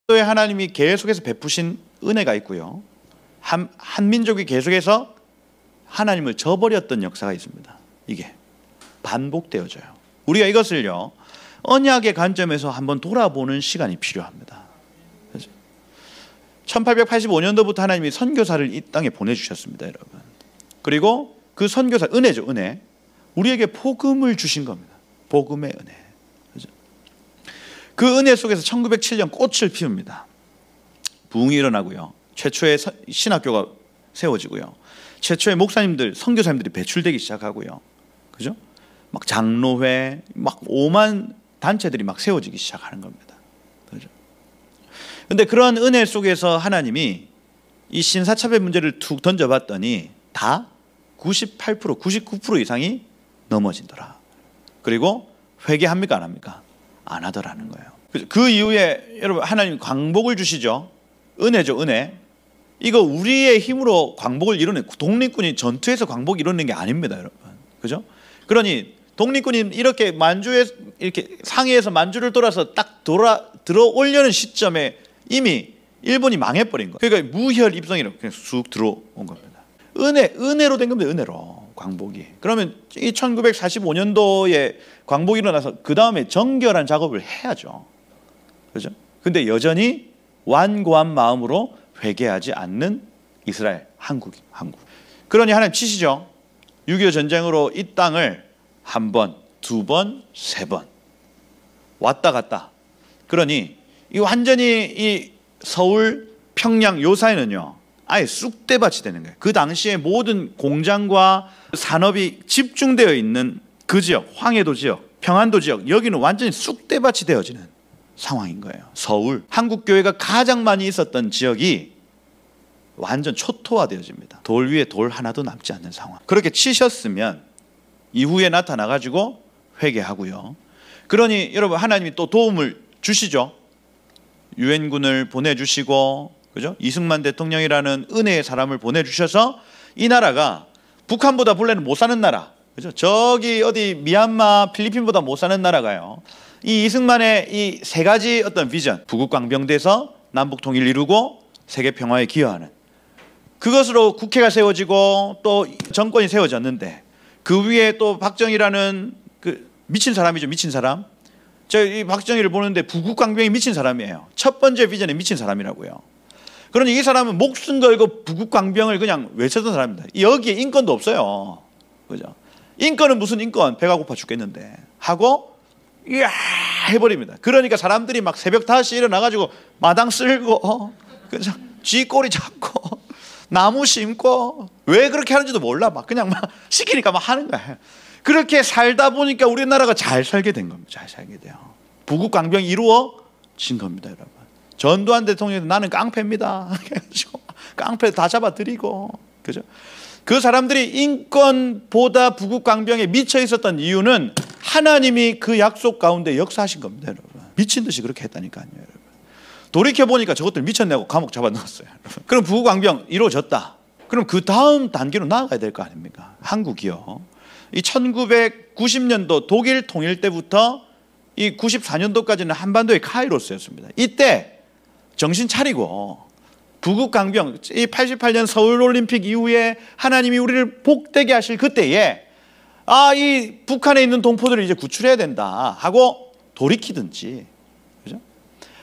또 하나님이 계속해서 베푸신 은혜가 있고요. 한민족이 계속해서 하나님을 저버렸던 역사가 있습니다. 이게 반복되어져요. 우리가 이것을요, 언약의 관점에서 한번 돌아보는 시간이 필요합니다. 1885년도부터 하나님이 선교사를 이 땅에 보내주셨습니다, 여러분. 그리고 그 선교사, 은혜죠, 은혜. 우리에게 복음을 주신 겁니다. 복음의 은혜. 그죠? 그 은혜 속에서 1907년 꽃을 피웁니다. 부흥이 일어나고요. 최초의 신학교가 세워지고요. 최초의 목사님들, 선교사님들이 배출되기 시작하고요. 그죠? 막 장로회, 막 오만 단체들이 막 세워지기 시작하는 겁니다. 그죠? 근데 그런 은혜 속에서 하나님이 이 신사참의 문제를 툭 던져봤더니 다 98%, 99% 이상이 넘어진더라. 그리고 회개합니까? 안 합니까? 안 하더라는 거예요. 그 이후에 여러분, 하나님 광복을 주시죠. 은혜죠, 은혜. 이거 우리의 힘으로 광복을 이루는, 독립군이 전투에서 광복을 이루는 게 아닙니다, 여러분. 그죠? 그러니 독립군이 이렇게 만주에, 이렇게 상해에서 만주를 돌아서 딱 들어오려는 시점에 이미 일본이 망해버린 거예요. 그러니까 무혈 입성이라고 그냥 쑥 들어온 겁니다. 은혜로 된 겁니다, 은혜로. 광복이. 그러면 이 1945년도에 광복이 일어나서 그 다음에 정결한 작업을 해야죠. 그죠? 근데 여전히 완고한 마음으로 회개하지 않는 이스라엘, 한국. 그러니 하나님 치시죠. 6.25 전쟁으로 이 땅을 한 번, 두 번, 세 번 왔다 갔다. 그러니 이 완전히 이 서울, 평양 요 사이는요, 아예 쑥대밭이 되는 거예요. 그 당시에 모든 공장과 산업이 집중되어 있는 그 지역, 황해도 지역, 평안도 지역, 여기는 완전히 쑥대밭이 되어지는 상황인 거예요. 서울, 한국교회가 가장 많이 있었던 지역이 완전 초토화되어집니다. 돌 위에 돌 하나도 남지 않는 상황. 그렇게 치셨으면 이후에 나타나가지고 회개하고요. 그러니 여러분, 하나님이 또 도움을 주시죠. 유엔군을 보내주시고, 그죠? 이승만 대통령이라는 은혜의 사람을 보내주셔서 이 나라가 북한보다 본래는 못 사는 나라, 그죠? 저기 어디 미얀마, 필리핀보다 못 사는 나라가요. 이 이승만의 이 세 가지 어떤 비전, 부국강병돼서 남북 통일을 이루고 세계 평화에 기여하는, 그것으로 국회가 세워지고 또 정권이 세워졌는데 그 위에 또 박정희라는 그 미친 사람이죠, 미친 사람. 이 박정희를 보는데 부국강병이 미친 사람이에요. 첫 번째 비전에 미친 사람이라고요. 그러니 이 사람은 목숨 걸고 부국강병을 그냥 외쳤던 사람입니다. 여기에 인권도 없어요. 그죠? 인권은 무슨 인권? 배가 고파 죽겠는데 하고 이야 해버립니다. 그러니까 사람들이 막 새벽 5시에 일어나가지고 마당 쓸고, 그죠? 쥐꼬리 잡고 나무 심고, 왜 그렇게 하는지도 몰라. 막 그냥 막 시키니까 막 하는 거예요. 그렇게 살다 보니까 우리나라가 잘 살게 된 겁니다. 잘 살게 돼요. 부국강병이 이루어진 겁니다, 여러분. 전두환 대통령도 나는 깡패입니다. 그래가지고 깡패 다 잡아들이고, 그죠? 그 사람들이 인권보다 부국강병에 미쳐 있었던 이유는 하나님이 그 약속 가운데 역사하신 겁니다, 여러분. 미친 듯이 그렇게 했다니까요, 여러분. 돌이켜보니까 저것들 미쳤냐고 감옥 잡아넣었어요, 여러분. 그럼 부국강병 이루어졌다. 그럼 그 다음 단계로 나아가야 될 거 아닙니까? 한국이요. 이 1990년도 독일 통일 때부터 이 94년도까지는 한반도의 카이로스였습니다. 이때 정신 차리고 부국강병, 이 88년 서울올림픽 이후에 하나님이 우리를 복되게 하실 그때에 이 북한에 있는 동포들을 이제 구출해야 된다 하고 돌이키든지, 그죠?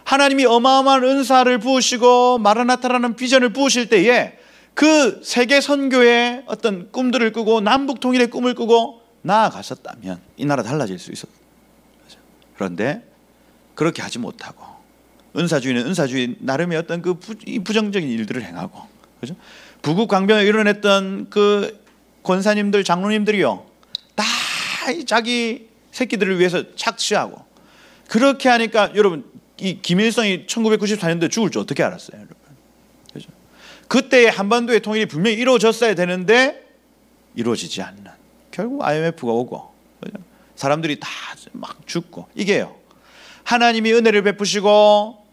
하나님이 어마어마한 은사를 부으시고 마라나타라는 비전을 부으실 때에 그 세계 선교의 어떤 꿈들을 꾸고 남북 통일의 꿈을 꾸고 나아갔었다면 이 나라 달라질 수 있었죠. 그런데 그렇게 하지 못하고 은사주의는 은사주의 나름의 어떤 그 부정적인 일들을 행하고, 그죠? 부국강병을 이뤄냈던 그 권사님들, 장로님들이요, 다 자기 새끼들을 위해서 착취하고, 그렇게 하니까 여러분, 이 김일성이 1994년도에 죽을 줄 어떻게 알았어요, 여러분? 그죠? 그때 한반도의 통일이 분명히 이루어졌어야 되는데 이루어지지 않는, 결국 IMF가 오고, 그죠? 사람들이 다 막 죽고, 이게요, 하나님이 은혜를 베푸시고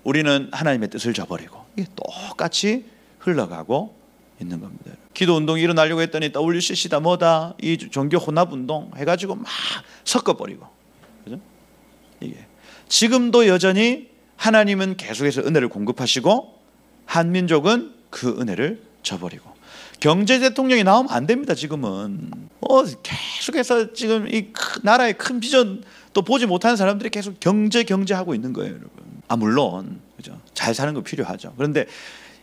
우리는 하나님의 뜻을 저버리고, 이게 똑같이 흘러가고 있는 겁니다. 기도 운동이 일어나려고 했더니 WCC다 뭐다 이 종교 혼합 운동 해가지고 막 섞어버리고, 그죠? 이게 지금도 여전히 하나님은 계속해서 은혜를 공급하시고 한민족은 그 은혜를 저버리고. 경제 대통령이 나오면 안 됩니다. 지금은 계속해서 지금 이 나라의 큰 비전 또 보지 못하는 사람들이 계속 경제하고 있는 거예요, 여러분. 물론 그죠, 잘 사는 거 필요하죠. 그런데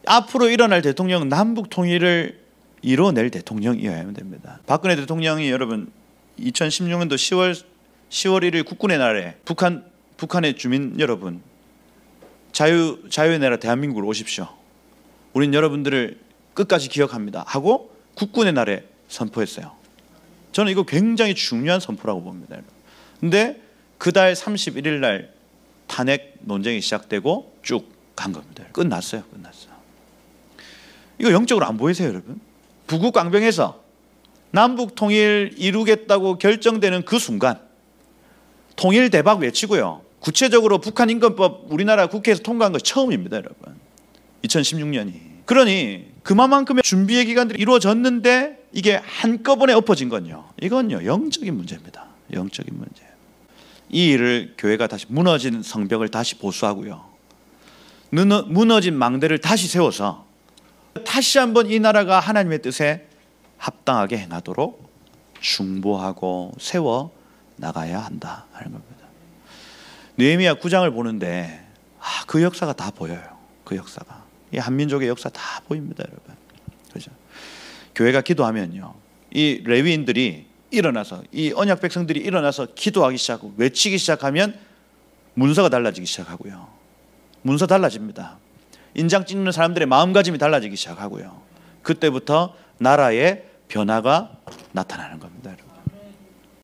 앞으로 일어날 대통령은 남북 통일을 이뤄낼 대통령이어야 됩니다. 박근혜 대통령이 여러분 2016년도 10월 1일 국군의 날에 북한의 주민 여러분, 자유의 나라 대한민국으로 오십시오. 우린 여러분들을 끝까지 기억합니다 하고 국군의 날에 선포했어요. 저는 이거 굉장히 중요한 선포라고 봅니다. 근데 그달 31일 날 탄핵 논쟁이 시작되고 쭉 간 겁니다. 끝났어요. 이거 영적으로 안 보이세요, 여러분? 부국 강병에서 남북 통일 이루겠다고 결정되는 그 순간 통일 대박 외치고요. 구체적으로 북한 인권법 우리나라 국회에서 통과한 거 처음입니다, 여러분. 2016년이. 그러니 그만큼의 준비의 기간들이 이루어졌는데 이게 한꺼번에 엎어진 건요. 이건요, 영적인 문제입니다. 영적인 문제. 이 일을 교회가 다시 무너진 성벽을 다시 보수하고요. 무너진 망대를 다시 세워서 다시 한번 이 나라가 하나님의 뜻에 합당하게 행하도록 중보하고 세워 나가야 한다 하는 겁니다. 느헤미야 9장을 보는데 그 역사가 다 보여요. 그 역사가. 이 한민족의 역사 다 보입니다, 여러분. 그렇죠? 교회가 기도하면요, 이 레위인들이 일어나서, 이 언약 백성들이 일어나서 기도하기 시작하고 외치기 시작하면 문서가 달라지기 시작하고요. 문서 달라집니다. 인장 찍는 사람들의 마음가짐이 달라지기 시작하고요. 그때부터 나라의 변화가 나타나는 겁니다.